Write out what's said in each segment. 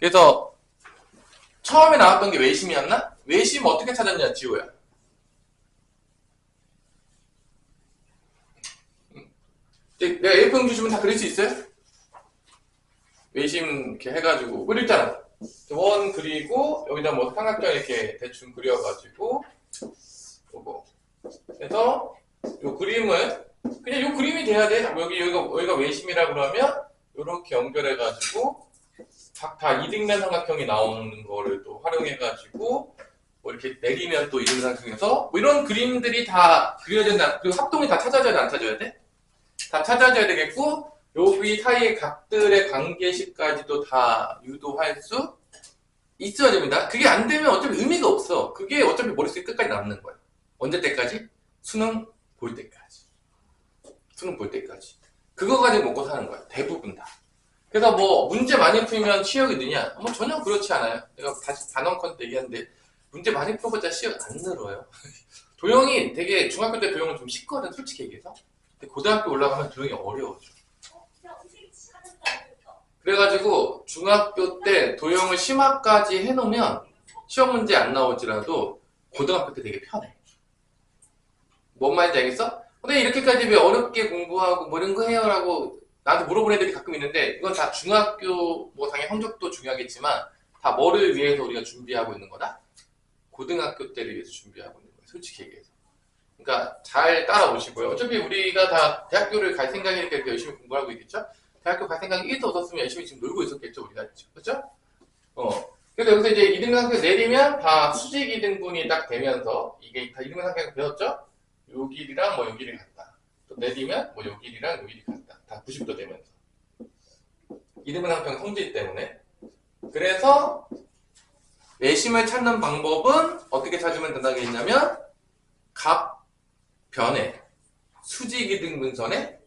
그래서 처음에 나왔던 게 외심이었나? 외심 어떻게 찾았냐, 지호야? 내가 A4용 주시면 다 그릴 수 있어요? 외심 이렇게 해가지고 그렸잖아. 원 그리고 여기다 뭐 삼각형 이렇게 대충 그려가지고 요거. 그래서 요 그림은 그냥 요 그림이 돼야 돼. 여기가 외심이라 그러면 요렇게 연결해가지고 각 다 이등변 삼각형이 나오는 거를 또 활용해가지고 뭐 이렇게 내리면 또 이등변 삼각형에서 뭐 이런 그림들이 다 그려야 된다. 그리고 합동이 다 찾아져야 돼, 안 찾아져야 돼? 다 찾아져야 되겠고 여기 사이의 각들의 관계식까지도 다 유도할 수 있어야 됩니다. 그게 안 되면 어차피 의미가 없어. 그게 어차피 머릿속에 끝까지 남는 거야. 언제 때까지? 수능 볼 때까지. 수능 볼 때까지. 그거 가지고 먹고 사는 거야. 대부분 다. 그래서 뭐 문제 많이 풀면 시력이 느냐? 뭐 전혀 그렇지 않아요. 내가 다시 단언컨 얘기하는데 문제 많이 풀어봤자 시력 안 늘어요. 도형이 되게 중학교 때 도형은 좀 쉽거든, 솔직히 얘기해서. 근데 고등학교 올라가면 도형이 어려워져. 그래가지고 중학교 때 도형을 심화까지 해놓으면 시험 문제 안 나오지라도 고등학교 때 되게 편해. 뭔 말인지 알겠어? 근데 이렇게까지 왜 어렵게 공부하고 뭐 이런 거 해요? 라고 나한테 물어보는 애들이 가끔 있는데 이건 다 중학교 뭐 당연히 성적도 중요하겠지만 다 뭐를 위해서 우리가 준비하고 있는 거다? 고등학교 때를 위해서 준비하고 있는 거예요. 솔직히 얘기해서. 그러니까 잘 따라오시고요. 어차피 우리가 다 대학교를 갈 생각이니까 이렇게 열심히 공부하고 있겠죠? 대학교 갈 생각이 1도 없었으면 열심히 지금 놀고 있었겠죠, 우리가. 그렇죠? 그래서 여기서 이제 2등분 상태 내리면 다 수직 2등분이 딱 되면서 이게 다 2등분 상태가 배웠죠? 요 길이랑 뭐 요 길이 같다. 또 내리면 뭐 요 길이랑 요 길이 같다. 다 90도 되면서. 2등분 상태는 성질 때문에. 그래서 내심을 찾는 방법은 어떻게 찾으면 된다고 했냐면 각 변의 수직 2등분선의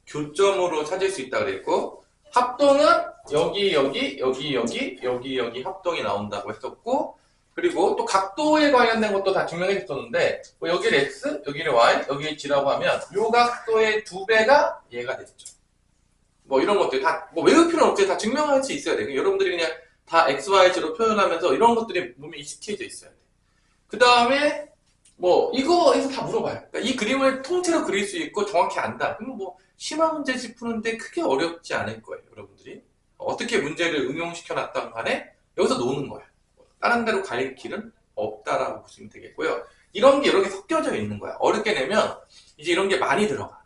교점으로 찾을 수 있다고 그랬고 합동은 여기 합동이 나온다고 했었고 그리고 또 각도에 관련된 것도 다 증명해 줬었는데 뭐 여기를 x, 여기를 y, 여기를 g라고 하면 요 각도의 2배가 얘가 됐죠. 뭐 이런 것들 다 뭐 외울 필요는 없지. 다 증명할 수 있어야 돼. 여러분들이 그냥 다 x, y로 표현하면서 이런 것들이 몸에 익숙해져 있어야 돼. 그 다음에 뭐 이거에서 다 물어봐요. 그러니까 이 그림을 통째로 그릴 수 있고 정확히 안다. 그러면 뭐 심화 문제집 푸는데 크게 어렵지 않을 거예요, 여러분들이. 어떻게 문제를 응용시켜 놨던 간에 여기서 노는 거야. 다른 데로 갈 길은 없다라고 보시면 되겠고요. 이런 게 여러 개 섞여져 있는 거야. 어렵게 내면 이제 이런 게 많이 들어가.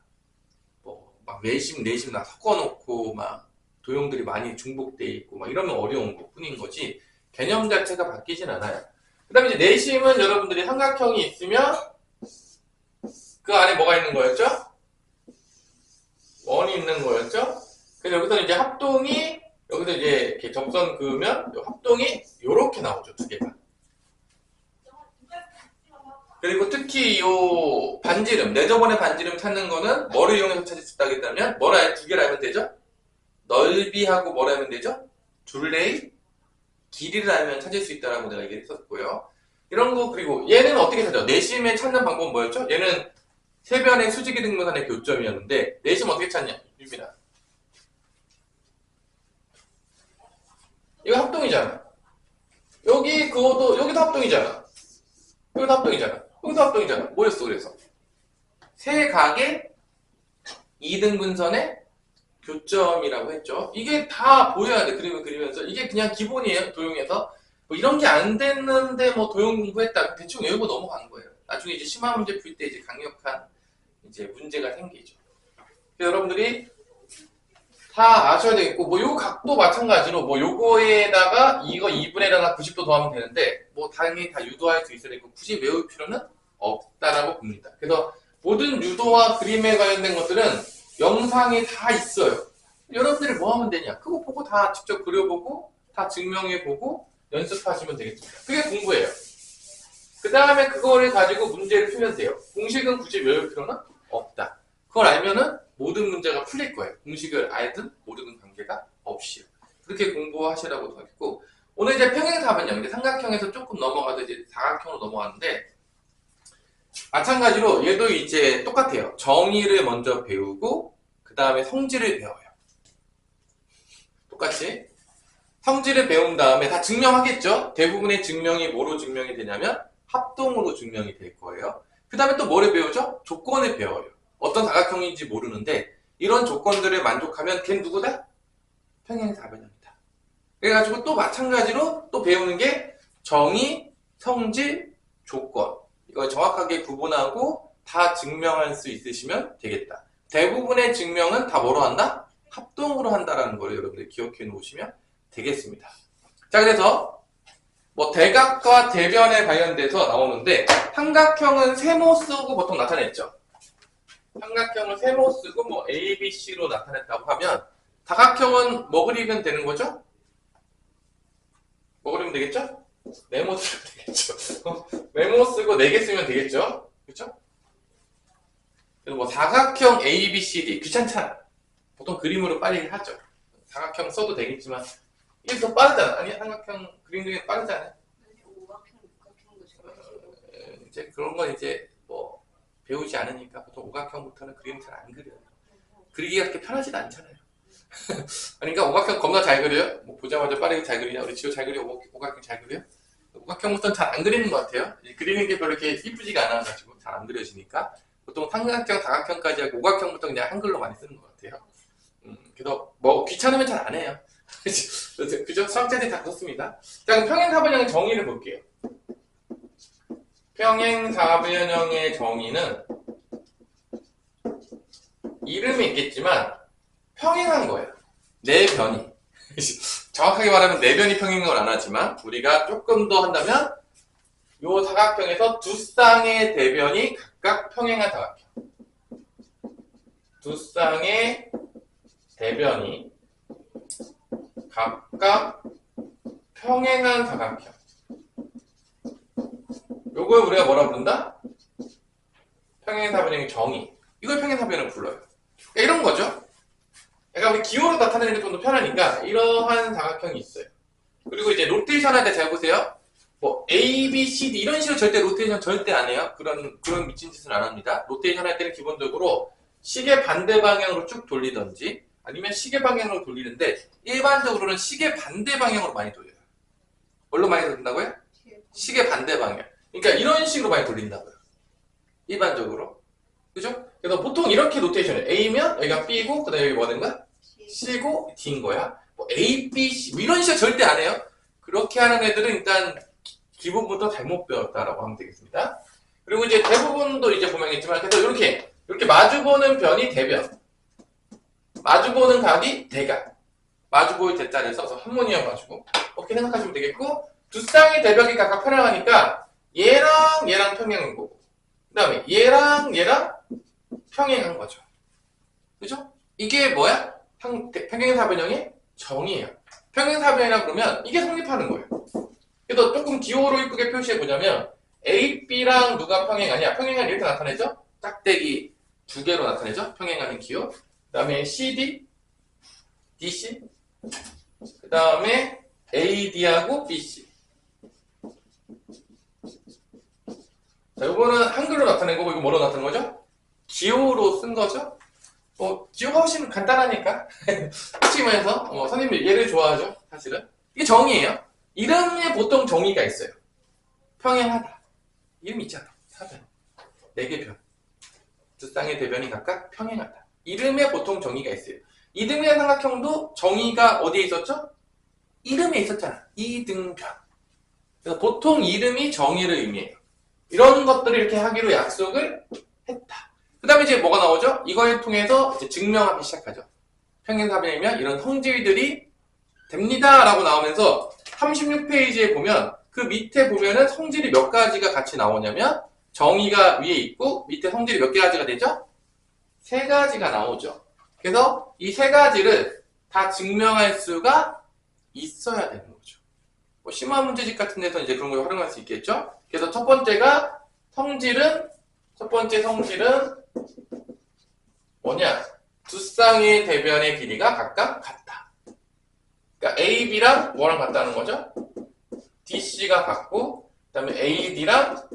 뭐 막 외심, 내심 다 섞어놓고 막 도형들이 많이 중복돼 있고 막 이러면 어려운 것 뿐인 거지 개념 자체가 바뀌진 않아요. 그 다음에 이제 내심은 여러분들이 삼각형이 있으면 그 안에 뭐가 있는 거였죠? 원이 있는 거였죠? 그래서 여기서 이제 합동이 여기서 이제 이렇게 접선 그으면 합동이 요렇게 나오죠, 두 개가. 그리고 특히 요 반지름, 내저번의 반지름 찾는 거는 뭐를 이용해서 찾을 수 있다고 했다면 뭐라 두 개를 알면 되죠? 넓이하고 뭐라 하면 되죠? 둘레의 길이를 알면 찾을 수 있다라고 내가 얘기했었고요. 이런 거 그리고 얘는 어떻게 찾아? 내심에 찾는 방법은 뭐였죠? 얘는 세 변의 수직이 등분선의 교점이었는데 내심 어떻게 찾냐? 유빈아. 이거 합동이잖아. 여기도 합동이잖아. 여기도 합동이잖아. 여기도 합동이잖아. 뭐였어 그래서? 세 각의 2등분선의 교점이라고 했죠. 이게 다 보여야 돼. 그림을 그리면서. 이게 그냥 기본이에요. 도형에서. 뭐 이런 게 안 됐는데 뭐 도형 공부했다. 대충 외우고 넘어가는 거예요. 나중에 이제 심화 문제 풀 때 이제 강력한 이제 문제가 생기죠. 그래서 여러분들이 다 아셔야 되겠고, 뭐 요 각도 마찬가지로 뭐 요거에다가 이거 2분에다가 90도 더하면 되는데 뭐 당연히 다 유도할 수 있어야 되고 굳이 외울 필요는 없다라고 봅니다. 그래서 모든 유도와 그림에 관련된 것들은 영상에 다 있어요. 여러분들이 뭐 하면 되냐? 그거 보고 다 직접 그려보고 다 증명해보고 연습하시면 되겠습니다. 그게 공부예요. 그 다음에 그거를 가지고 문제를 풀면 돼요. 공식은 굳이 외울 필요는 없다. 그걸 알면은 모든 문제가 풀릴 거예요. 공식을 알든 모르든 관계가 없이요. 그렇게 공부하시라고 하겠고 오늘 이제 평행사변형, 이제 삼각형에서 조금 넘어가서 이제 사각형으로 넘어가는데 마찬가지로 얘도 이제 똑같아요. 정의를 먼저 배우고 그 다음에 성질을 배워요. 똑같이 성질을 배운 다음에 다 증명하겠죠? 대부분의 증명이 뭐로 증명이 되냐면 합동으로 증명이 될 거예요. 그 다음에 또 뭐를 배우죠? 조건을 배워요. 어떤 사각형인지 모르는데 이런 조건들을 만족하면 걔는 누구다? 평행사변형이다. 그래가지고 또 마찬가지로 또 배우는 게 정의, 성질, 조건. 이걸 정확하게 구분하고 다 증명할 수 있으시면 되겠다. 대부분의 증명은 다 뭐로 한다? 합동으로 한다라는 걸 여러분들 기억해 놓으시면 되겠습니다. 자, 그래서 뭐 대각과 대변에 관련돼서 나오는데 삼각형은 세모 쓰고 보통 나타냈죠. 삼각형을 세모 쓰고 뭐 A, B, C로 나타냈다고 하면 다각형은 뭐 그리면 되는 거죠? 뭐 그리면 되겠죠? 네모 쓰면 되겠죠. 네모 쓰고 4개 쓰면 되겠죠? 그렇죠? 그래서 뭐 사각형 A, B, C, D 귀찮잖아. 보통 그림으로 빨리 하죠. 사각형 써도 되겠지만 이게 더 빠르잖아. 아니 삼각형 그림 중에 빠르잖아요. 이제 그런 건 이제 뭐 배우지 않으니까 보통 오각형부터는 그림 잘 안 그려요. 그리기가 그렇게 편하지도 않잖아요. 그러니까 오각형 겁나 잘 그려요. 뭐 보자마자 빠르게 잘 그리냐? 우리 지호 잘 그려? 오각형 잘 그려? 오각형부터는 잘 안 그리는 것 같아요. 그리는 게 별로 이렇게 이쁘지가 않아가지고 잘 안 그려지니까 보통 삼각형, 다각형까지 하고 오각형부터 그냥 한글로 많이 쓰는 것 같아요. 그래서 뭐 귀찮으면 잘 안 해요. 그죠? 수학자들이 다 그렇습니다. 자, 그럼 평행사변형의 정의를 볼게요. 평행사변형의 정의는 이름이 있겠지만 평행한 거예요. 네 변이. 정확하게 말하면 네 변이 평행인 걸 안 하지만 우리가 조금 더 한다면 이 사각형에서 두 쌍의 대변이 각각 평행한 사각형. 두 쌍의 대변이 각각 평행한 사각형. 요걸 우리가 뭐라 부른다? 평행사변형의 정의. 이걸 평행사변을 불러요. 그러니까 이런 거죠. 그러니까 우리 기호로 나타내는 게 좀 더 편하니까 이러한 사각형이 있어요. 그리고 이제 로테이션 할 때 잘 보세요. 뭐 A, B, C, D 이런 식으로 절대 로테이션 절대 안 해요. 그런 미친 짓은 안 합니다. 로테이션 할 때는 기본적으로 시계 반대 방향으로 쭉 돌리든지 아니면 시계 방향으로 돌리는데 일반적으로는 시계 반대 방향으로 많이 돌려요. 뭘로 많이 돌린다고요? 시계 반대 방향. 그러니까 이런 식으로 많이 돌린다고요. 일반적으로. 그죠? 그래서 보통 이렇게 로테이션을 A면 여기가 B고 그 다음에 여기 뭐든가? C고 D인 거야. 뭐 A, B, C 뭐 이런 식으로 절대 안 해요. 그렇게 하는 애들은 일단 기본부터 잘못 배웠다라고 하면 되겠습니다. 그리고 이제 대부분도 이제 보면겠지만 그래서 이렇게 마주보는 변이 대변, 마주보는 각이 대각, 마주보일 대자를 써서 한모니어 가지고 이렇게 생각하시면 되겠고 두 쌍의 대벽이 각각 평행하니까 얘랑 얘랑 평행한 거고 그 다음에 얘랑 얘랑 평행한 거죠. 그죠? 이게 뭐야? 평행사변형의 정의예요. 평행사변이라 그러면 이게 성립하는 거예요. 그래서 조금 기호로 이쁘게 표시해보자면 A, B랑 누가 평행하냐? 평행한 이렇게 나타내죠? 짝대기 2개로 나타내죠? 평행하는 기호. 그 다음에 CD, DC 그 다음에 AD하고 BC. 자, 요거는 한글로 나타낸 거고 이거 뭐로 나타낸 거죠? 기호로 쓴 거죠? 기호가 훨씬 간단하니까 솔직히 말해서 선생님들 얘를 좋아하죠 사실은. 이게 정의예요. 이름에 보통 정의가 있어요. 평행하다 이름 있잖아. 사변 4개 변 두 쌍의 대변이 각각 평행하다. 이름에 보통 정의가 있어요. 이등변 삼각형도 정의가 어디에 있었죠? 이름에 있었잖아. 이등변. 그래서 보통 이름이 정의를 의미해요. 이런 것들을 이렇게 하기로 약속을 했다. 그 다음에 이제 뭐가 나오죠? 이걸 통해서 이제 증명하기 시작하죠. 평행사변이면 이런 성질들이 됩니다 라고 나오면서 36페이지에 보면 그 밑에 보면은 성질이 몇 가지가 같이 나오냐면 정의가 위에 있고 밑에 성질이 몇 가지가 되죠? 3가지가 나오죠. 그래서 이 3가지를 다 증명할 수가 있어야 되는 거죠. 뭐 심화 문제집 같은 데서 이제 그런 걸 활용할 수 있겠죠? 그래서 첫 번째 성질은 뭐냐? 두 쌍의 대변의 길이가 각각 같다. 그러니까 AB랑 뭐랑 같다는 거죠? DC가 같고, 그 다음에 AD랑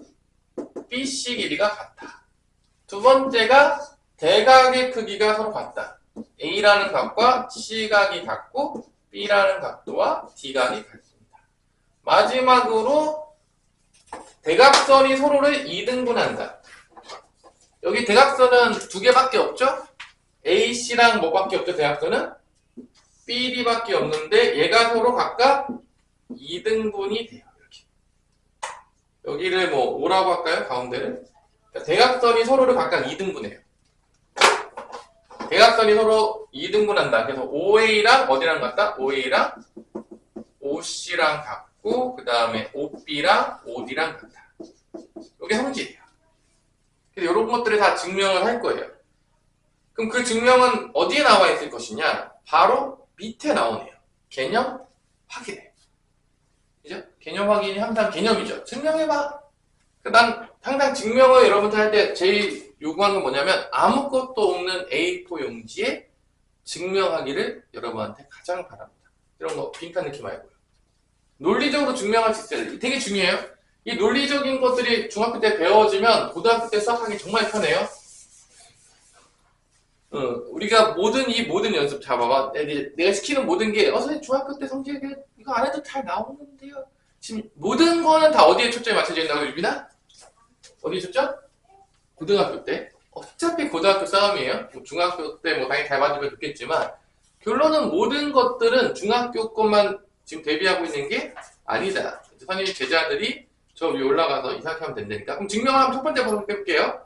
BC 길이가 같다. 두 번째가 대각의 크기가 서로 같다. A라는 각과 C각이 같고, B라는 각도와 D각이 같습니다. 마지막으로 대각선이 서로를 2등분한다. 여기 대각선은 두 개밖에 없죠? AC랑 뭐밖에 없죠? 대각선은 BD밖에 없는데 얘가 서로 각각 2등분이 돼요. 이렇게. 여기를 뭐 5라고 할까요? 가운데를. 대각선이 서로를 각각 2등분해요. 대각선이 서로 2등분한다. 그래서 OA랑 어디랑 같다? OA랑 OC랑 같고 그 다음에 OB랑 OD랑 같다. 이게 성질이에요. 그래서 이런 것들을 다 증명을 할 거예요. 그럼 그 증명은 어디에 나와 있을 것이냐? 바로 밑에 나오네요. 개념 확인해. 그죠? 개념 확인이 항상 개념이죠. 증명해봐. 난 항상 증명을 여러분들 할 때 제일 요구하는 건 뭐냐면 아무것도 없는 A4 용지에 증명하기를 여러분한테 가장 바랍니다. 이런 거 빈칸 넣기 말고요. 논리적으로 증명할 수 있어야 돼요. 되게 중요해요. 이 논리적인 것들이 중학교 때 배워지면 고등학교 때 수학하기 정말 편해요. 우리가 모든 연습 잡아봐. 내가 시키는 모든 게 선생님 중학교 때 성질 이거 안 해도 잘 나오는데요. 지금 모든 거는 다 어디에 초점이 맞춰져 있나고 유빈아? 어디에 초점? 고등학교 때. 어차피 고등학교 싸움이에요. 중학교 때 뭐 당연히 잘 맞으면 좋겠지만 결론은 모든 것들은 중학교 것만 지금 대비하고 있는 게 아니다. 선생님 제자들이 저 위에 올라가서 이상하게 하면 된다니까. 그럼 증명을 한번 첫 번째 해볼게요.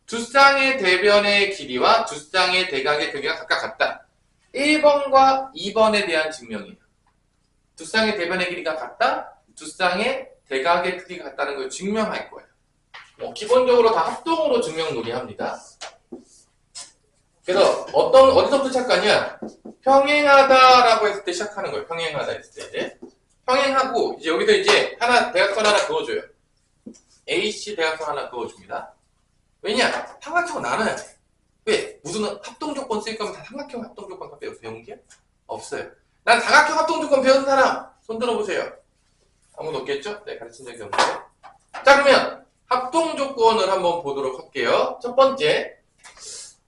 두 쌍의 대변의 길이와 두 쌍의 대각의 크기가 각각 같다. 1번과 2번에 대한 증명이에요. 두 쌍의 대변의 길이가 같다. 두 쌍의 대각의 크기가 같다는 걸 증명할 거예요. 기본적으로 다 합동으로 증명 논의합니다. 그래서 어디서부터 시작하냐? 평행하다라고 했을 때 시작하는 거예요. 평행하다 했을 때 이제 평행하고 이제 여기서 이제 대각선 하나 그어줘요. AC 대각선 하나 그어줍니다. 왜냐? 삼각형 나눠야 돼. 왜? 무슨 합동조건 쓸 거면 다 삼각형 합동조건 배운 게 없어요. 난 다각형 합동조건 배운 사람 손 들어보세요. 아무도 없겠죠? 네, 가르친 적이 없는데. 자, 그러면 합동조건을 한번 보도록 할게요. 첫 번째,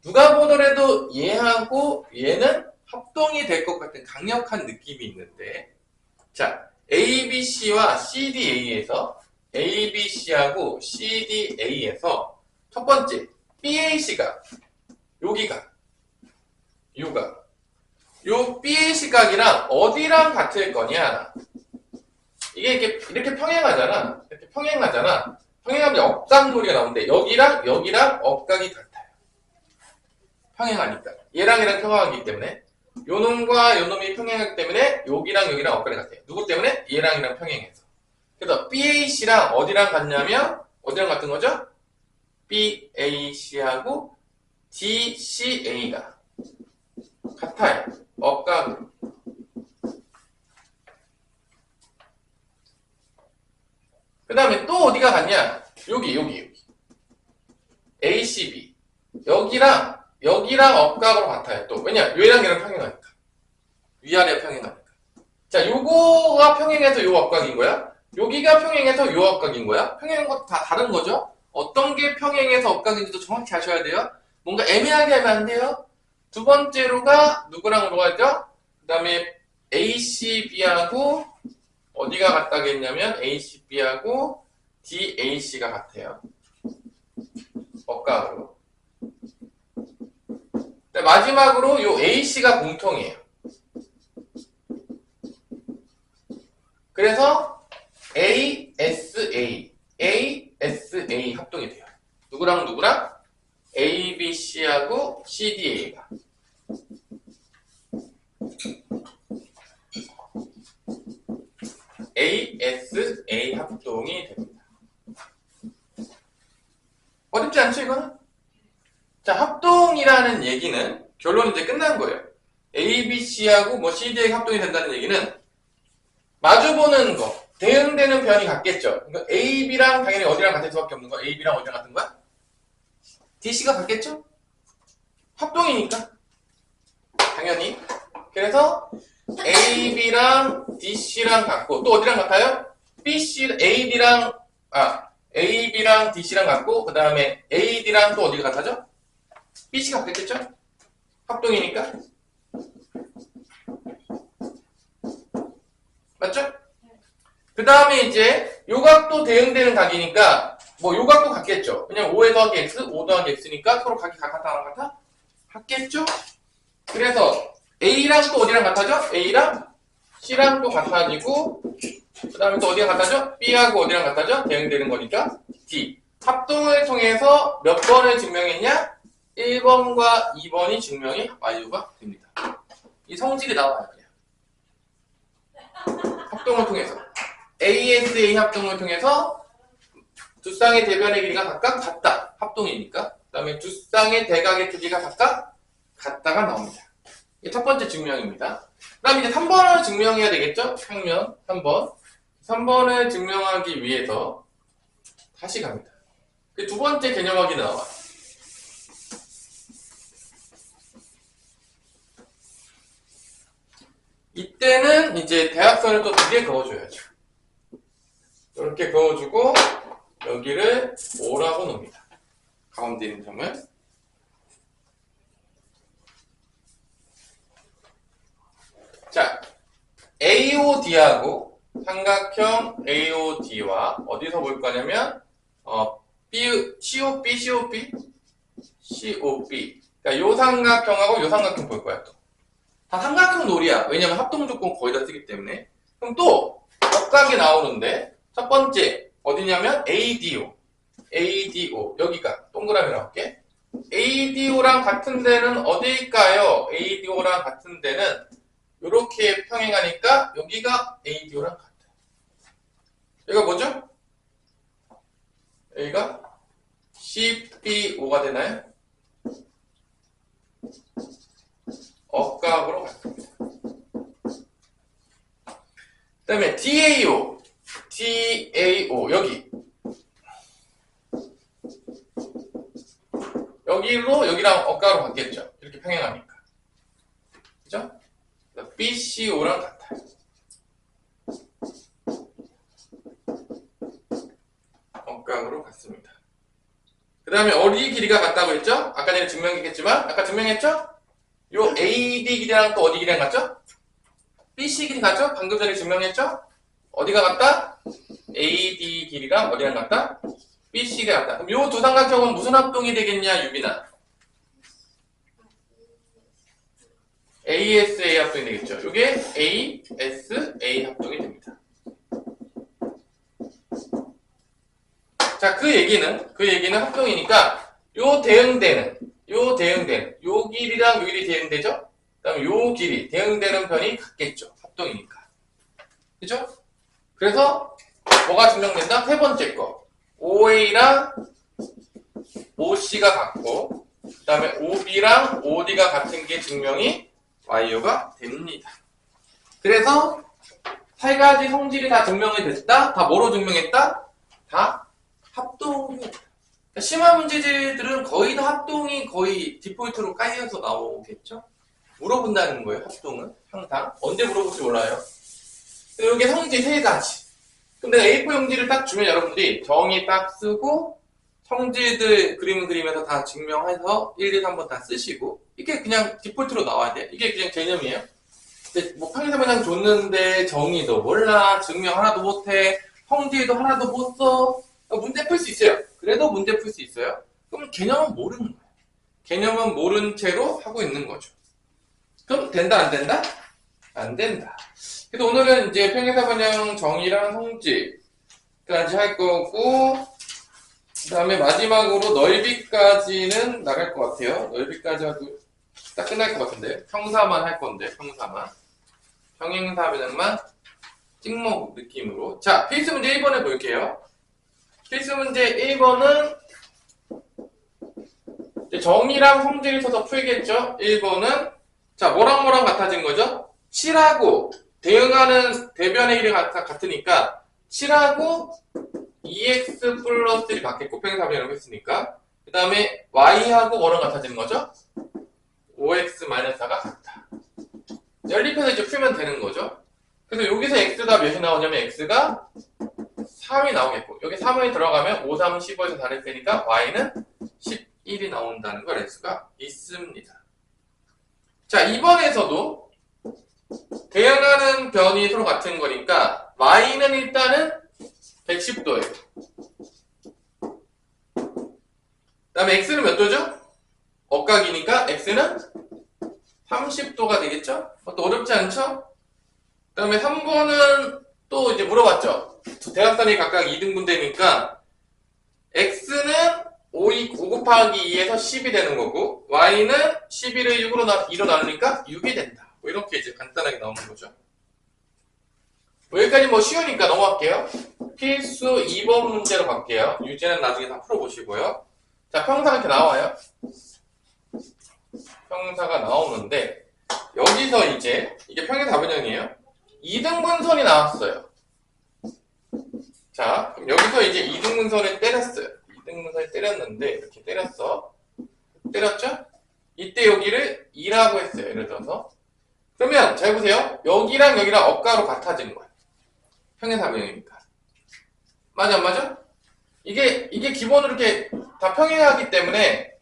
누가 보더라도 얘하고 얘는 합동이 될 것 같은 강력한 느낌이 있는데, 자, ABC와 CDA에서 ABC하고 CDA에서 첫 번째, BAC각, 여기가, 요가. 요 BAC각이랑 어디랑 같을 거냐? 이게 이렇게 평행하잖아. 이렇게 평행하잖아. 평행하면 억각놀이가 나오는데, 여기랑 억각이 같아요. 평행하니까. 얘랑 평행하기 때문에. 요 놈과 요 놈이 평행하기 때문에, 여기랑 억각이 같아요. 누구 때문에? 얘랑 평행해서. 그래서 BAC랑 어디랑 같냐면, 어디랑 같은 거죠? BAC하고 DCA가 같아요. 억각으로. 그 다음에 또 어디가 같냐? 여기. ACB. 여기랑 억각으로 같아요. 또. 왜냐? 얘랑 평행하니까. 위아래 평행하니까. 자, 요거가 평행해서 요 억각인 거야? 여기가 평행해서 요 억각인 거야? 평행한 거 다 다른 거죠? 어떤 게 평행해서 억각인지도 정확히 아셔야 돼요. 뭔가 애매하게 하면 안 돼요. 두 번째로가 누구랑 뭐가 있죠? 그 다음에 ACB하고 어디가 같다겠냐면 ACB하고 DAC가 같아요. 억각으로. 마지막으로 요 AC가 공통이에요. 그래서 ASA 합동이 돼요. 누구랑? ABC하고 CDA가. ASA 합동이 됩니다. 어렵지 않죠, 이거는? 자, 합동이라는 얘기는 결론은 이제 끝난 거예요. ABC하고 CDA 합동이 된다는 얘기는 마주보는 거, 대응되는 변이 같겠죠. 그러니까 AB랑 당연히 어디랑 같을 수밖에 없는 거. AB랑 어디랑 같은 거야? DC가 같겠죠? 합동이니까. 당연히. 그래서 AB랑 DC랑 같고 또 어디랑 같아요? AB랑 DC랑 같고 그 다음에 AD랑 또 어디가 같아져? BC가 같겠죠? 합동이니까. 맞죠? 그 다음에 이제 요 각도 대응되는 각이니까 뭐 요 각도 같겠죠. 그냥 5에 더하기 x, 5 더하기 x니까 서로 각이 같아 안 같아? 같겠죠? 그래서 A랑 또 어디랑 같아져? A랑 C랑 또 같아지고 그 다음에 또 어디랑 같아져? B하고 어디랑 같아져? 대응되는 거니까 D. 합동을 통해서 몇 번을 증명했냐? 1번과 2번이 증명이 완료가 됩니다. 이 성질이 나와요. 그냥. 합동을 통해서 ASA 합동을 통해서 두 쌍의 대변의 길이가 각각 같다. 합동이니까. 그 다음에 두 쌍의 대각의 크기가 각각 같다가 나옵니다. 이게 첫 번째 증명입니다. 그 다음에 이제 3번을 증명해야 되겠죠? 평면 3번. 3번을 증명하기 위해서 다시 갑니다. 두 번째 개념하기 나와요. 이때는 이제 대각선을 또 2개 그어줘야죠. 이렇게 그어주고 여기를 O라고 놉니다. 가운데 있는 점을. 자, AOD하고 삼각형 AOD와 어디서 볼 거냐면 COB, COB, COB. 그러니까 요 삼각형하고 요 삼각형 볼 거야 또. 다 삼각형 놀이야. 왜냐면 합동 조건 거의 다 쓰기 때문에. 그럼 또 역각이 나오는데 첫 번째 어디냐면 ADO, ADO 여기가 동그라미 나올게. ADO랑 같은 데는 어디일까요? ADO랑 같은 데는 이렇게 평행하니까 여기가 ADO랑 같아요. 여기가 뭐죠? 여기가 CBO가 되나요? 억각으로 같습니다. 그 다음에 DAO, DAO 여기 여기로 여기랑 억각으로 바뀌었죠. 이렇게 평행하니까. 그죠? BCO랑 같아요. 억각으로 같습니다. 그 다음에 어디 길이가 같다고 했죠? 아까 전에 증명했겠지만 아까 증명했죠? 요 AD 길이랑 또 어디 길이랑 같죠? BC 길이 같죠? 방금 전에 증명했죠? 어디가 같다? AD 길이랑 어디랑 같다? BC가 같다. 그럼 요 두 삼각형은 무슨 합동이 되겠냐, 유빈아? ASA 합동이 되겠죠. 요게 ASA 합동이 됩니다. 자, 그 얘기는 합동이니까 요 대응되는 요 길이랑 요 길이 대응되죠? 그 다음에 요 길이 대응되는 편이 같겠죠. 합동이니까. 그죠? 그래서 뭐가 증명된다? 세 번째 거. OA랑 OC가 같고 그 다음에 OB랑 OD가 같은 게 증명이 완료가 됩니다. 그래서 세 가지 성질이 다 증명이 됐다? 다 뭐로 증명했다? 다 합동이었다. 심화 문제들은 거의 다 합동이 거의 디폴트로 깔려서 나오겠죠? 물어본다는 거예요, 합동은. 항상. 언제 물어볼지 몰라요. 이게 성질 세 가지. 그럼 내가 A4 용지를 딱 주면 여러분들이 정의 딱 쓰고 성질들 그림 그리면서 다 증명해서 1, 2, 3번 다 쓰시고 이게 그냥 디폴트로 나와야 돼. 이게 그냥 개념이에요. 근데 뭐 평행사변형 줬는데 정의도 몰라, 증명 하나도 못해, 성질도 하나도 못 써. 문제 풀 수 있어요. 그래도 문제 풀 수 있어요. 그럼 개념은 모르는 거예요. 개념은 모른 채로 하고 있는 거죠. 그럼 된다 안 된다? 안 된다. 그래서 오늘은 이제 평행사변형 정의랑 성질까지 할 거고 그 다음에 마지막으로 넓이까지는 나갈 것 같아요. 넓이까지 하고 딱 끝날 것 같은데 평사만 할 건데 평사만 평행사변형만 찍먹 느낌으로. 자, 필수 문제 1번에 볼게요. 필수 문제 1번은 정의랑 성질이 있어서 풀겠죠. 1번은 자, 뭐랑 같아진 거죠? 7하고 대응하는 대변의 길이 같으니까 7하고 2x 플러스 1이 같겠고 평행사변형을 했으니까 그 다음에 y하고 뭐랑 같아지는 거죠? 5x 마이너스 4가 같다. 연립해서 이제 풀면 되는 거죠. 그래서 여기서 x가 몇이 나오냐면 x가 3이 나오겠고 여기 3이 들어가면 5, 3, 15에서 4를 빼니까 y는 11이 나온다는 걸 알 수가 있습니다. 자, 2번에서도 대응하는 변이 서로 같은 거니까 y는 일단은 110도예요. 그 다음에 x는 몇 도죠? 억각이니까 x는 30도가 되겠죠? 또 어렵지 않죠? 그 다음에 3번은 또 이제 물어봤죠? 대각선이 각각 2등분 되니까 x는 5 곱하기 2에서 10이 되는 거고 y는 11을 2로 나누니까 6이 된다. 뭐 이렇게 이제 간단하게 나오는 거죠. 뭐 여기까지 뭐 쉬우니까 넘어갈게요. 필수 2번 문제로 갈게요. 유제는 나중에 다 풀어보시고요. 자, 평사가 이렇게 나와요. 평사가 나오는데 여기서 이제 이게 평행사변형이에요. 2등분선이 나왔어요. 자, 그럼 여기서 이제 2등분선을 때렸어요. 2등분선을 때렸는데 이렇게 때렸어. 때렸죠? 이때 여기를 2라고 했어요. 예를 들어서. 그러면 잘 보세요. 여기랑 여기랑 억가로 같아진 거예요. 평행사변형이니까. 맞아 안 맞아? 이게 기본으로 이렇게 다 평행하기 때문에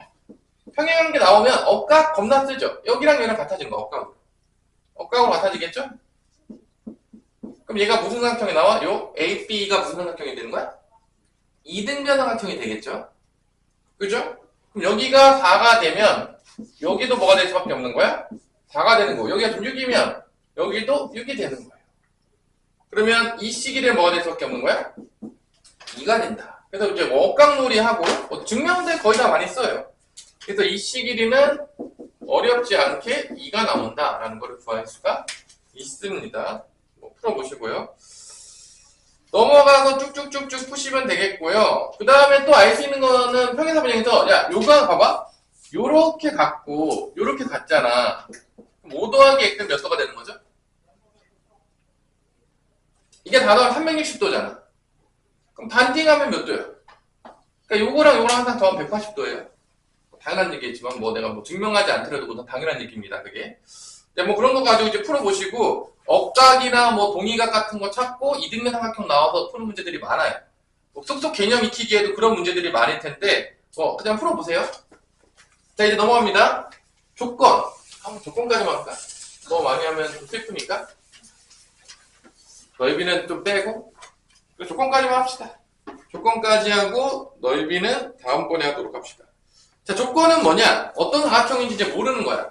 평행한 게 나오면 억각 겁나 쓰죠. 여기랑 여기랑 같아진 거 억각으로. 억각으로 같아지겠죠? 그럼 얘가 무슨 삼각형이 나와? 요 AB가 무슨 삼각형이 되는 거야? 2등변 삼각형이 되겠죠? 그죠? 그럼 여기가 4가 되면 여기도 뭐가 될 수밖에 없는 거야? 4가 되는 거고 여기가 좀 6이면 여기도 6이 되는 거예요. 그러면 이 시기를 뭐가 될 수밖에 없는 거야? 2가 된다. 그래서 이제 뭐 억각놀이 하고 뭐 증명들 거의 다 많이 써요. 그래서 이 시기리는 어렵지 않게 2가 나온다라는 것을 구할 수가 있습니다. 뭐 풀어보시고요. 넘어가서 쭉쭉쭉쭉 푸시면 되겠고요. 그 다음에 또 알 수 있는 거는 평행사변형에서 야 요거 봐봐. 요렇게 갔고 요렇게 갔잖아. 5 더하기 x는 몇 도가 되는 거죠? 이게 다 더하면 360도잖아. 그럼 반띵하면 몇 도예요? 그러니까 요거랑 요거랑 항상 더하면 180도예요. 당연한 얘기겠지만 뭐 내가 뭐 증명하지 않더라도 당연한 얘기입니다. 그게. 네, 뭐 그런 거 가지고 이제 풀어보시고 억각이나 뭐 동의각 같은 거 찾고 이등변 삼각형 나와서 푸는 문제들이 많아요. 뭐 쏙쏙 개념 익히기에도 그런 문제들이 많을 텐데 그냥 풀어보세요. 자, 이제 넘어갑니다. 조건. 한번 조건까지만 할까? 너무 많이 하면 좀 슬프니까. 넓이는 좀 빼고 조건까지만 합시다. 조건까지 하고 넓이는 다음번에 하도록 합시다. 자, 조건은 뭐냐? 어떤 사각형인지 이제 모르는 거야.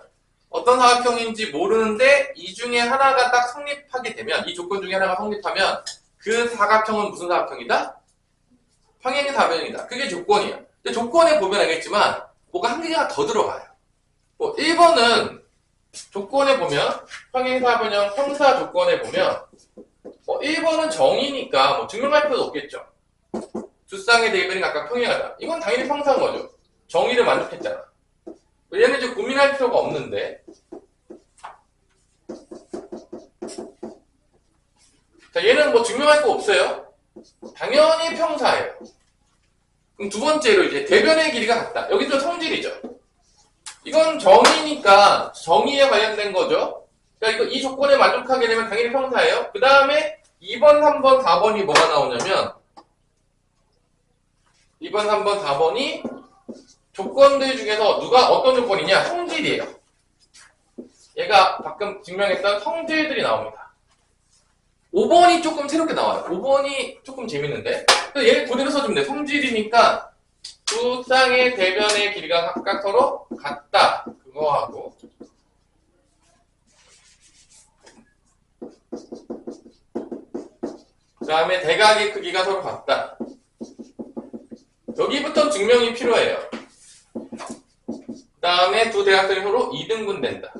어떤 사각형인지 모르는데 이 중에 하나가 딱 성립하게 되면 이 조건 중에 하나가 성립하면 그 사각형은 무슨 사각형이다? 평행사변형이다. 그게 조건이야. 근데 조건에 보면 알겠지만 뭐가 한 개가 더 들어가요. 뭐 1번은 조건에 보면 평행사변형 평사 조건에 보면 1번은 정의니까 뭐 증명할 필요도 없겠죠. 두 쌍의 대변이 각각 평행하다. 이건 당연히 평사인 거죠. 정의를 만족했잖아. 얘는 이제 고민할 필요가 없는데. 자, 얘는 뭐 증명할 거 없어요. 당연히 평사예요. 그럼 두 번째로 이제 대변의 길이가 같다. 여기서 성질이죠. 이건 정의니까 정의에 관련된 거죠. 그러니까 이 조건에 만족하게 되면 당연히 평사예요. 그 다음에 2번, 3번, 4번이 뭐가 나오냐면 2번, 3번, 4번이 조건들 중에서 누가 어떤 조건이냐? 성질이에요. 얘가 가끔 증명했던 성질들이 나옵니다. 5번이 조금 새롭게 나와요. 5번이 조금 재밌는데 얘 그대로 써주면 돼. 성질이니까 두 쌍의 대변의 길이가 각각 서로 같다. 그거 하고 그 다음에 대각의 크기가 서로 같다. 여기부터 증명이 필요해요. 그 다음에 두 대각선이 서로 2등분 된다.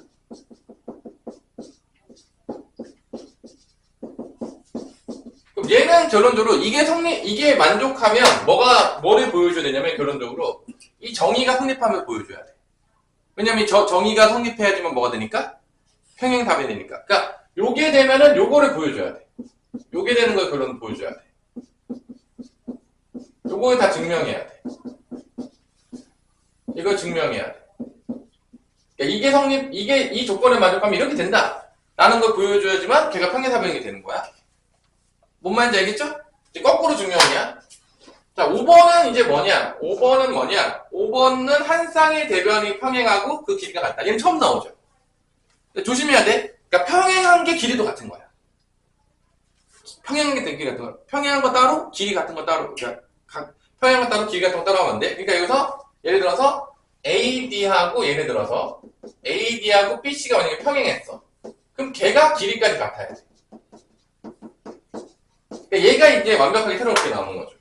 그럼 얘는 결론적으로 이게 만족하면 뭐를 보여줘야 되냐면 결론적으로 이 정의가 성립하면 보여줘야 돼. 왜냐면 정의가 성립해야지만 뭐가 되니까? 평행사변이 되니까. 그러니까 요게 되면은 요거를 보여줘야 돼. 요게 되는 걸 결론 보여줘야 돼. 요걸 다 증명해야 돼. 이걸 증명해야 돼. 그러니까 이 조건을 만족하면 이렇게 된다. 라는 걸 보여줘야지만 걔가 평행사변이 되는 거야. 뭔 말인지 알겠죠? 이제 거꾸로 증명이야. 자, 5번은 이제 뭐냐? 5번은 한 쌍의 대변이 평행하고 그 길이가 같다. 얘는 처음 나오죠. 조심해야 돼. 그러니까 평행한 게 길이도 같은 거야. 평행한 게 길이 같은 거야. 평행한 거 따로, 길이 같은 거 따로. 그러니까 평행한 거 따로, 길이 같은 거 따로 하면 안 돼. 그러니까 여기서 예를 들어서 AD하고 예를 들어서 AD하고 BC가 만약에 평행했어. 그럼 걔가 길이까지 같아야지. 그러니까 얘가 이제 완벽하게 새롭게 나오는 거죠.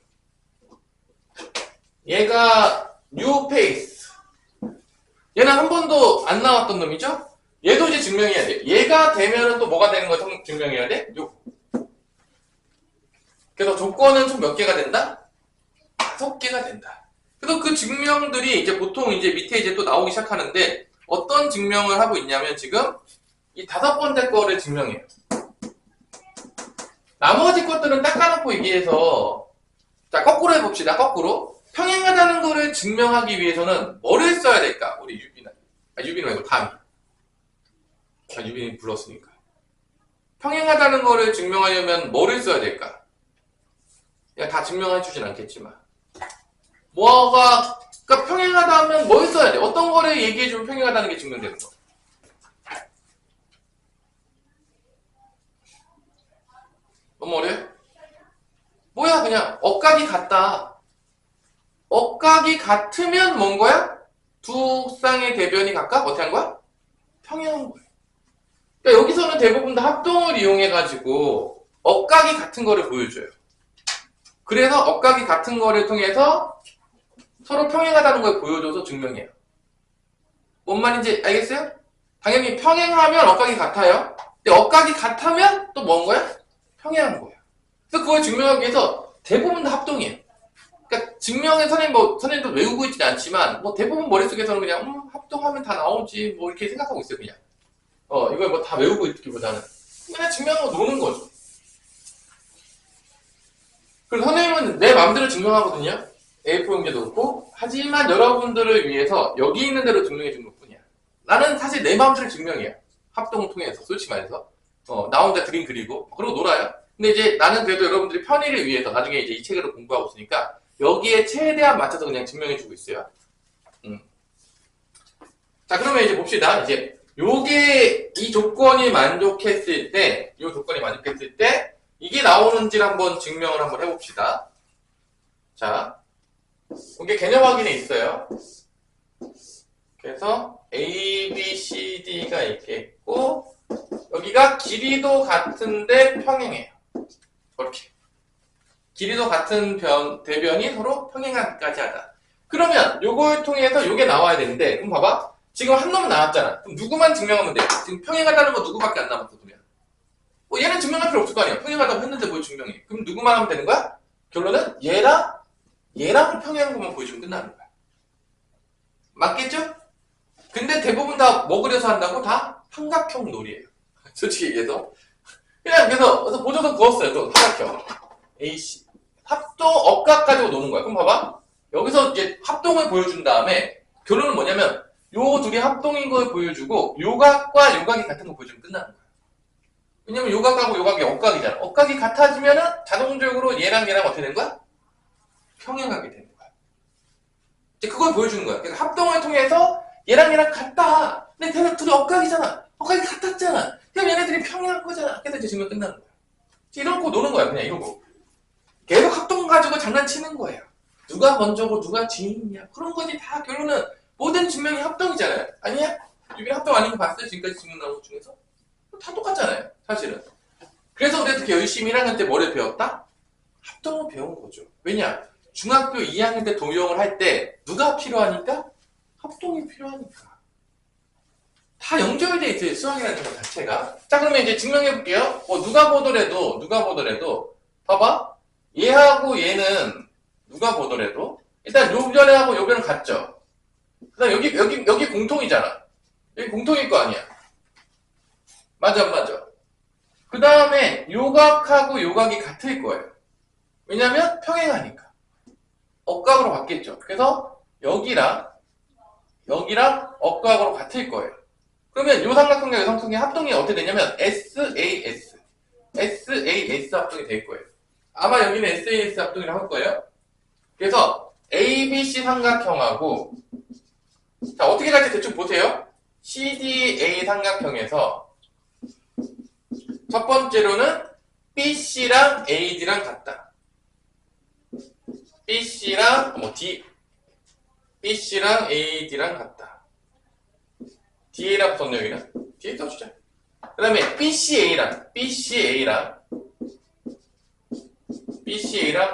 얘가 뉴 페이스. 얘는 한 번도 안 나왔던 놈이죠? 얘도 이제 증명해야 돼. 얘가 되면은 또 뭐가 되는 거 증명해야 돼? 요거. 그래서 조건은 총 몇 개가 된다? 5개가 된다. 그래서 그 증명들이 이제 보통 이제 밑에 이제 또 나오기 시작하는데 어떤 증명을 하고 있냐면 지금 이 5번째 거를 증명해요. 나머지 것들은 닦아놓고 얘기해서 자 거꾸로 해봅시다. 거꾸로 평행하다는 거를 증명하기 위해서는 뭐를 써야 될까? 우리 유빈 말고 담이. 유빈이 불렀으니까. 평행하다는 거를 증명하려면 뭐를 써야 될까? 그냥 다 증명해주진 않겠지만 그러니까 평행하다면 뭘 써야 돼? 어떤 거를 얘기해주면 평행하다는 게 증명되는 거? 너무 어려워? 뭐야 그냥 억각이 같다. 억각이 같으면 뭔 거야? 두 쌍의 대변이 각각 어떻게 한 거야? 평행한 거야. 그러니까 여기서는 대부분 다 합동을 이용해가지고 억각이 같은 거를 보여줘요. 그래서 억각이 같은 거를 통해서 서로 평행하다는 걸 보여줘서 증명해요. 뭔 말인지 알겠어요? 당연히 평행하면 억각이 같아요. 근데 억각이 같으면 또 뭔 거야? 평행한 거야. 그래서 그걸 증명하기 위해서 대부분 다 합동이에요. 그러니까 증명은 선생님도 외우고 있지는 않지만 대부분 머릿속에서는 그냥 합동하면 다 나오지 이렇게 생각하고 있어요 그냥. 이걸 다 외우고 있기보다는 그냥 증명하고 노는 거죠. 그리고 선생님은 내 마음대로 증명하거든요. A4 용지도 그렇고. 하지만 여러분들을 위해서 여기 있는 대로 증명해 주는 것뿐이야. 나는 사실 내 마음대로 증명해요. 합동을 통해서 솔직히 말해서 나 혼자 그림 그리고 그리고 놀아요. 근데 이제 나는 그래도 여러분들이 편의를 위해서 나중에 이제 이 책으로 공부하고 있으니까 여기에 최대한 맞춰서 그냥 증명해 주고 있어요. 자 그러면 이제 봅시다. 이제 이 조건이 만족했을 때 이게 나오는지를 한번 증명을 한번 해봅시다. 자, 이게 개념 확인에 있어요. 그래서 A, B, C, D가 있겠고 여기가 길이도 같은데 평행해요. 이렇게 길이도 같은 대변이 서로 평행하기까지 하다. 그러면 요걸 통해서 요게 나와야 되는데 그럼 봐봐. 지금 한 놈 나왔잖아. 그럼 누구만 증명하면 돼? 지금 평행하다는 거 누구밖에 안 남았어 그러면. 얘는 증명할 필요 없을 거 아니야. 평행하다고 했는데 뭘 증명해. 그럼 누구만 하면 되는 거야? 결론은 얘랑을 평행한 것만 보여주면 끝나는 거야. 맞겠죠? 근데 대부분 다 뭐 그려서 한다고? 다 삼각형 놀이에요. 솔직히 얘기해서. 그냥 그래서 보조선 그었어요. 또 삼각형. AC. 합동 억각 가지고 노는 거야. 그럼 봐봐. 여기서 이제 합동을 보여준 다음에 결론은 뭐냐면 요 둘이 합동인 걸 보여주고 요각과 요각이 같은 거 보여주면 끝나는 거야. 왜냐면 요각하고 요각이 억각이잖아. 억각이 같아지면은 자동적으로 얘랑 어떻게 되는 거야? 평행하게 되는 거야. 이제 그걸 보여주는 거야. 그러니까 합동을 통해서 얘랑 같다. 근데 걔네 둘이 억각이잖아. 억각이 같았잖아. 그럼 얘네들이 평행한 거잖아. 그래서 이제 증명 끝나는 거야. 이런 거 노는 거야. 그냥 이러고. 계속 합동 가지고 장난치는 거예요. 누가 먼저고 누가 뒤이냐. 그런 거지. 다 결론은 모든 증명이 합동이잖아요. 아니야? 유빈 합동 아닌 거 봤어요? 지금까지 증명 나온 것 중에서? 다 똑같잖아요. 사실은. 그래서 우리가 이렇게 열심히 1학년 때 뭐를 배웠다? 합동을 배운 거죠. 왜냐? 중학교 2학년 때 도형을 할 때 누가 필요하니까? 합동이 필요하니까. 다 연결되어 있어요. 수학이라는 것 자체가. 자 그러면 이제 증명해 볼게요. 누가 보더라도 봐봐. 얘하고 얘는 누가 보더라도 일단 요 변하고 요 변은 같죠. 그다음 여기 공통이잖아. 여기 공통일 거 아니야. 맞아. 그 다음에 요각하고 요각이 같을 거예요. 왜냐면 평행하니까. 억각으로 바뀌었죠. 그래서 여기랑 억각으로 같을 거예요. 그러면 요 삼각형과 요 삼각형의 합동이 어떻게 되냐면 SAS 합동이 될 거예요. 아마 여기는 SAS 합동이라고 할 거예요. 그래서 ABC 삼각형하고 자 어떻게 갈지 대충 보세요. CDA 삼각형에서 첫 번째로는 BC랑 AD랑 같다. BC랑 BC랑 AD랑 같다. DA라고 썼네요, 여기는. DA 써주자. 그 다음에 BCA랑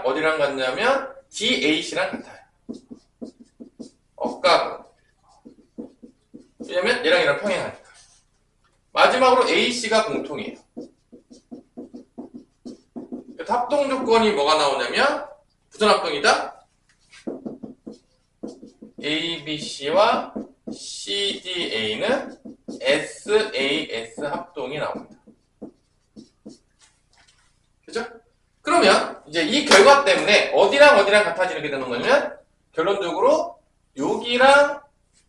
어디랑 같냐면 DAC랑 같아요. 억각은. 왜냐면 얘랑 얘랑 평행하니까. 마지막으로 AC가 공통이에요. 합동 조건이 뭐가 나오냐면 무슨 합동이다? ABC와 CDA는 SAS 합동이 나옵니다. 그죠? 그러면 이제 이 결과 때문에 어디랑 어디랑 같아지게 되는 거냐면 결론적으로 여기랑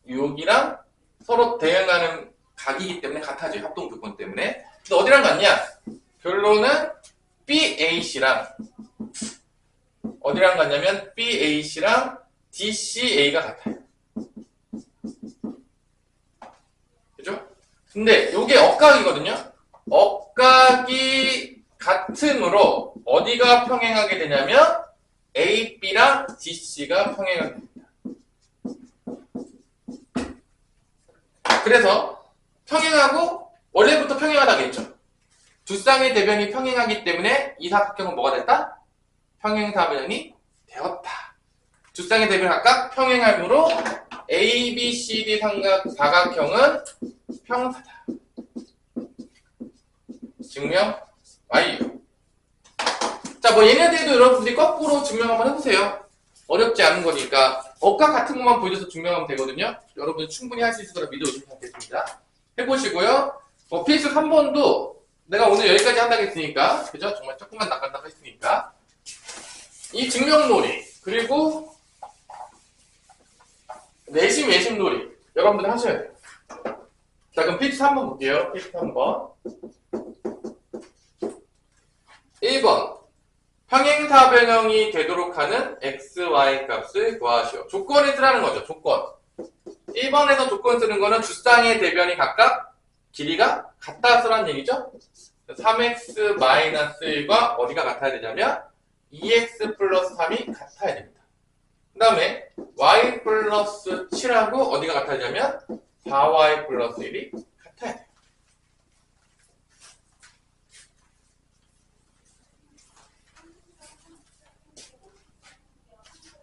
여기랑 서로 대응하는 각이기 때문에 같아져요. 합동 조건 때문에. 근데 어디랑 같냐? 결론은 BAC랑 어디랑 같냐면 BAC랑 DCA가 같아요. 그죠? 근데 요게 억각이거든요. 억각이 같으므로 어디가 평행하게 되냐면 AB랑 DC가 평행하게 됩니다. 그래서 평행하고 원래부터 평행하다겠죠. 두 쌍의 대변이 평행하기 때문에 이 사각형은 뭐가 됐다? 평행사변이 되었다. 두 쌍의 대변이 각각 평행하므로 ABCD 사각형은 평사다. 증명 완료. 자, 뭐 얘네들도 여러분들이 거꾸로 증명 한번 해보세요. 어렵지 않은 거니까 억각 같은 것만 보여줘서 증명하면 되거든요. 여러분 충분히 할 수 있을 거라 믿어주시면 좋겠습니다. 해보시고요. 필수 3번도 내가 오늘 여기까지 한다고 했으니까, 그죠? 정말 조금만 나간다고 했으니까 이 증명놀이 그리고 내심 외심놀이 여러분들 하셔야 돼요. 자, 그럼 필수 3번 볼게요. 필수 3번 1번 평행사 변형이 되도록 하는 XY 값을 구하시오. 조건을 쓰라는 거죠. 조건. 1번에서 조건 쓰는 거는 두 쌍의 대변이 각각 길이가 같다 쓰라는 얘기죠. 3x-1과 어디가 같아야 되냐면 2x 플러스 3이 같아야 됩니다. 그 다음에 y 플러스 7하고 어디가 같아야 되냐면 4y 플러스 1이 같아야 돼요.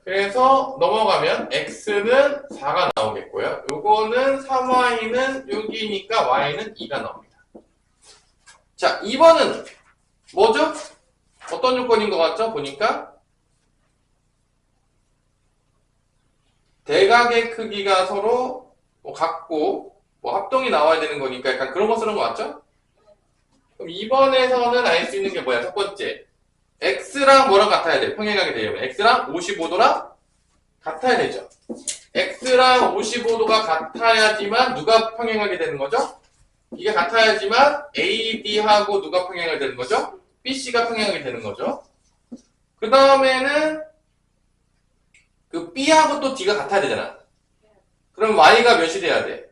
그래서 넘어가면 x는 4가 나오겠고요. 요거는 3y는 6이니까 y는 2가 나옵니다. 자, 2번은 뭐죠? 어떤 조건인 것 같죠? 보니까 대각의 크기가 서로 같고 합동이 나와야 되는 거니까 약간 그런 거 쓰는 거 맞죠? 그럼 2번에서는 알 수 있는 게 뭐야? 첫 번째, x랑 뭐랑 같아야 돼? 평행하게 되려면 x랑 55도랑 같아야 되죠. x랑 55도가 같아야지만 누가 평행하게 되는 거죠? 이게 같아야지만 AD하고 누가 평행하게 되는 거죠? BC가 평행하게 되는 거죠. 그 다음에는 그 B하고 또 D가 같아야 되잖아. 그럼 Y가 몇이 돼야 돼?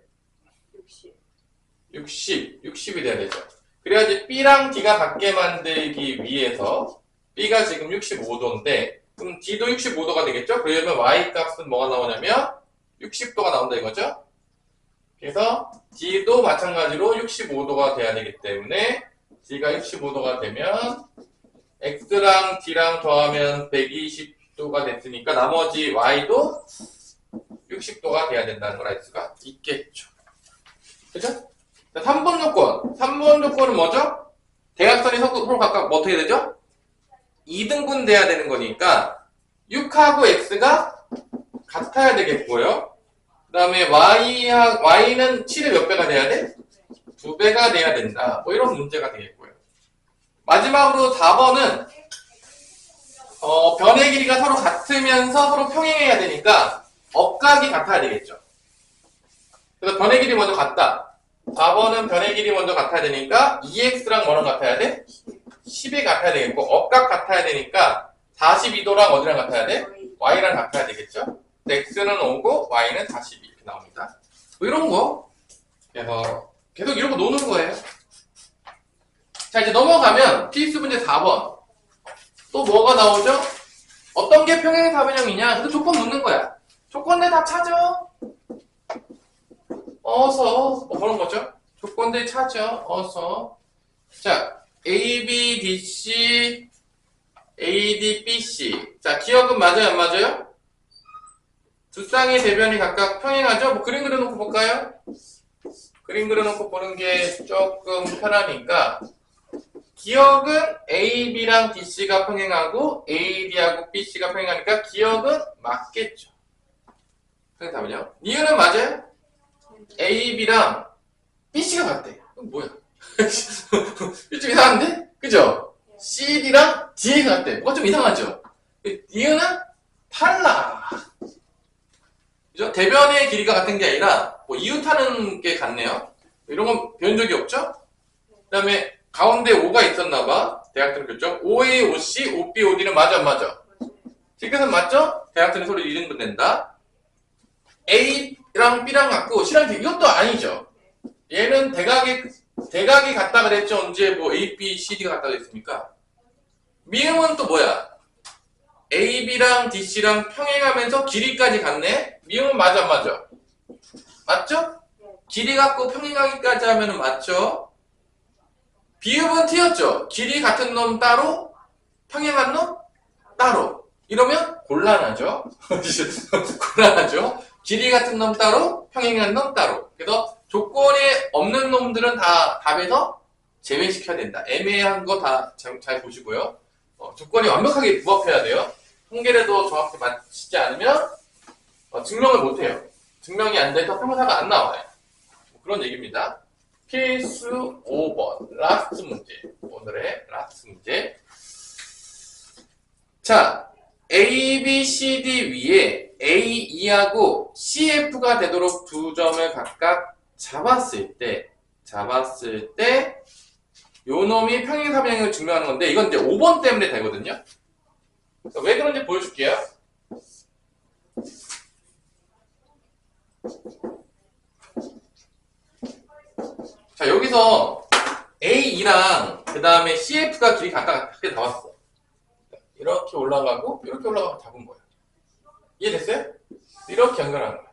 60이 돼야 되죠. 그래야지 B랑 D가 같게 만들기 위해서 B가 지금 65도인데 그럼 D도 65도가 되겠죠? 그러면 Y 값은 뭐가 나오냐면 60도가 나온다 이거죠? 그래서 D도 마찬가지로 65도가 돼야 되기 때문에 D가 65도가 되면 X랑 D랑 더하면 120도가 됐으니까 나머지 Y도 60도가 돼야 된다는 걸 알 수가 있겠죠. 그죠? 자, 3번 조건. 3번 조건은 뭐죠? 대각선이 서로 각각 어떻게 되죠? 2등분 돼야 되는 거니까 6하고 X가 같아야 되겠고요. 그 다음에 Y는 7의 몇 배가 돼야 돼? 2배가 돼야 된다. 뭐 이런 문제가 되겠고요. 마지막으로 4번은 변의 길이가 서로 같으면서 서로 평행해야 되니까 억각이 같아야 되겠죠. 그래서 변의 길이 먼저 같다. 4번은 변의 길이 먼저 같아야 되니까 2x랑 뭐랑 같아야 돼? 10이 같아야 되겠고 억각 같아야 되니까 42도랑 어디랑 같아야 돼? y랑 같아야 되겠죠. x는 5고 y는 42 이렇게 나옵니다. 뭐 이런 거 그래서 계속 이러고 노는 거예요. 자, 이제 넘어가면 필수 문제 4번. 또 뭐가 나오죠? 어떤 게 평행사변형이냐? 그 조건 묻는 거야. 조건들 다 찾아. 어서. 뭐 그런 거죠? 조건들 찾아. 어서. 자, A, B, D, C, A, D, B, C. 자, 기억은 맞아요, 안 맞아요? 두 쌍의 대변이 각각 평행하죠? 뭐 그림 그려놓고 볼까요? 그림 그려놓고 보는 게 조금 편하니까. 기억은 A, B랑 D, C가 평행하고 A, D하고 B, C가 평행하니까 기억은 맞겠죠. 평행사변형. 니은은 맞아요? A, B랑 B, C가 같대. 그럼 뭐야? 좀 이상한데? 그죠? C, D랑 D가 같대. 뭐가 좀 이상하죠? 니은은 탈락. 그죠? 대변의 길이가 같은 게 아니라 뭐 이웃하는 게 같네요. 이런 건 배운 적이 없죠? 그 다음에 가운데 O가 있었나봐. 대각선을 그렸죠? OA, OC, OB, OD는 맞아 안 맞아? 지금은 맞죠? 대각선이 서로 이등분된다. A랑 B랑 같고 C랑 D 이것도 아니죠. 얘는 대각이 같다 그랬죠? 언제 뭐 A, B, C, D가 같다 그랬습니까? 미음은 또 뭐야? A, B랑 D, C랑 평행하면서 길이까지 같네? 미음은 맞아 안 맞아? 맞죠? 길이 갖고 평행하기까지 하면 맞죠? 비읍은 T였죠? 길이 같은 놈 따로, 평행한 놈 따로. 이러면 곤란하죠? 곤란하죠? 길이 같은 놈 따로, 평행한 놈 따로. 그래서 조건이 없는 놈들은 다 답에서 제외시켜야 된다. 애매한 거 다 잘 보시고요. 조건이 완벽하게 부합해야 돼요. 통계례도 정확히 맞추지 않으면 증명을 못해요. 증명이 안 돼서 평사가 안 나와요. 그런 얘기입니다. 필수 5번 라스트 문제. 오늘의 라스트 문제. 자, A, B, C, D 위에 A, E하고 CF가 되도록 두 점을 각각 잡았을 때 요 놈이 평행사변형을 증명하는 건데 이건 이제 5번 때문에 되거든요. 왜 그런지 보여줄게요. 자, 여기서 A랑 그 다음에 CF가 길이 같게 나왔어. 이렇게 올라가고 이렇게 올라가고 잡은 거야. 이해됐어요? 이렇게 연결하는 거야.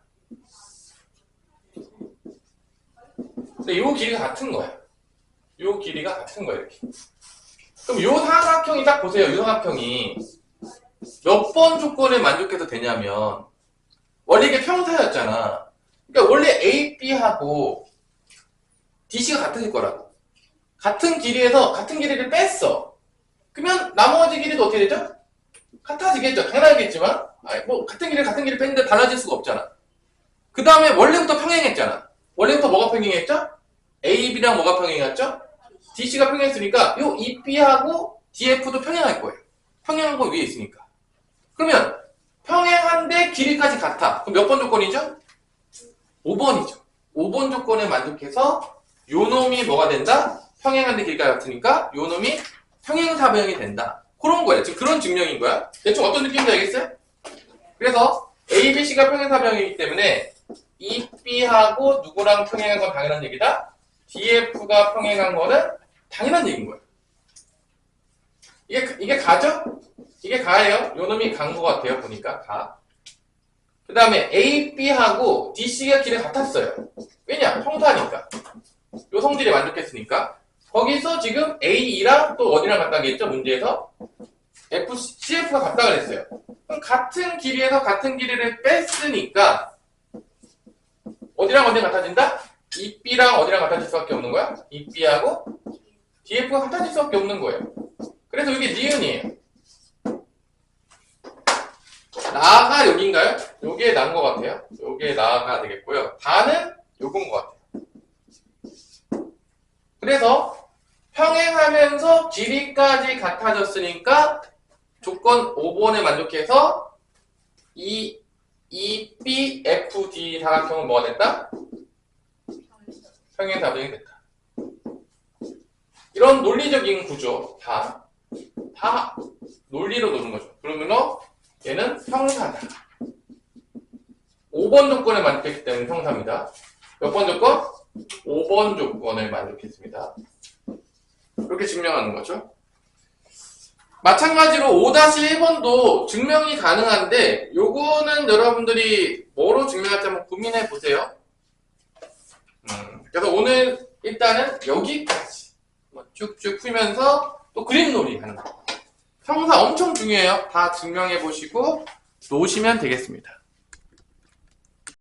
근데 요 길이가 같은 거야. 요 길이가 같은 거야, 이렇게. 그럼 요 삼각형이 딱 보세요. 요 삼각형이 몇 번 조건에 만족해서 되냐면 원래 이게 평사였잖아. 그러니까 원래 A, B하고 DC가 같을 거라고. 같은 길이에서 같은 길이를 뺐어. 그러면 나머지 길이도 어떻게 되죠? 같아지겠죠. 당연하겠지만 뭐 같은 길이 뺐는데 달라질 수가 없잖아. 그 다음에 원래부터 평행했잖아. 원래부터 뭐가 평행했죠? A, B랑 뭐가 평행했죠? DC가 평행했으니까 요 EB하고 DF도 평행할 거예요. 평행한 거 위에 있으니까. 그러면 평행한데 길이까지 같아. 그럼 몇 번 조건이죠? 5번이죠. 5번 조건에 만족해서 요 놈이 뭐가 된다? 평행한데 길이가 같으니까 요 놈이 평행사변형이 된다. 그런 거예요. 지금 그런 증명인 거야. 대충 어떤 느낌인지 알겠어요? 그래서 A, B, C가 평행사변형이기 때문에 EB하고 누구랑 평행한 건 당연한 얘기다. DF가 평행한 거는 당연한 얘기인 거예요. 이게 가죠? 이게 가예요. 요 놈이 간 것 같아요. 보니까 가. 그 다음에 A, B하고 DC가 길이 같았어요. 왜냐? 평사니까. 요 성질에 만족했으니까. 거기서 지금 A2랑 또 어디랑 같다겠죠? 문제에서 CF가 같다 그랬어요. 그럼 같은 길이에서 같은 길이를 뺐으니까 어디랑 어디랑 같아진다? EB랑 어디랑 같아질 수밖에 없는 거야? EB하고 DF가 같아질 수밖에 없는 거예요. 그래서 이게 니은이에요. 나가 여기인가요? 요게 난 것 같아요. 요게 나가 되겠고요. 다는 요건 것 같아요. 그래서 평행하면서 길이까지 같아졌으니까 조건 5번에 만족해서 이 EBFD 사각형은 뭐가 됐다? 평행사변형이 됐다. 이런 논리적인 구조 다 논리로 노는 거죠. 그러면 얘는 평사다. 5번 조건에 만족했기 때문에 평사입니다. 몇 번 조건? 5번 조건을 만족했습니다. 이렇게 증명하는 거죠. 마찬가지로 5-1번도 증명이 가능한데 요거는 여러분들이 뭐로 증명할지 한번 고민해 보세요. 그래서 오늘 일단은 여기까지 쭉쭉 풀면서 또 그림놀이 하는 거. 형사 엄청 중요해요. 다 증명해 보시고 놓으시면 되겠습니다.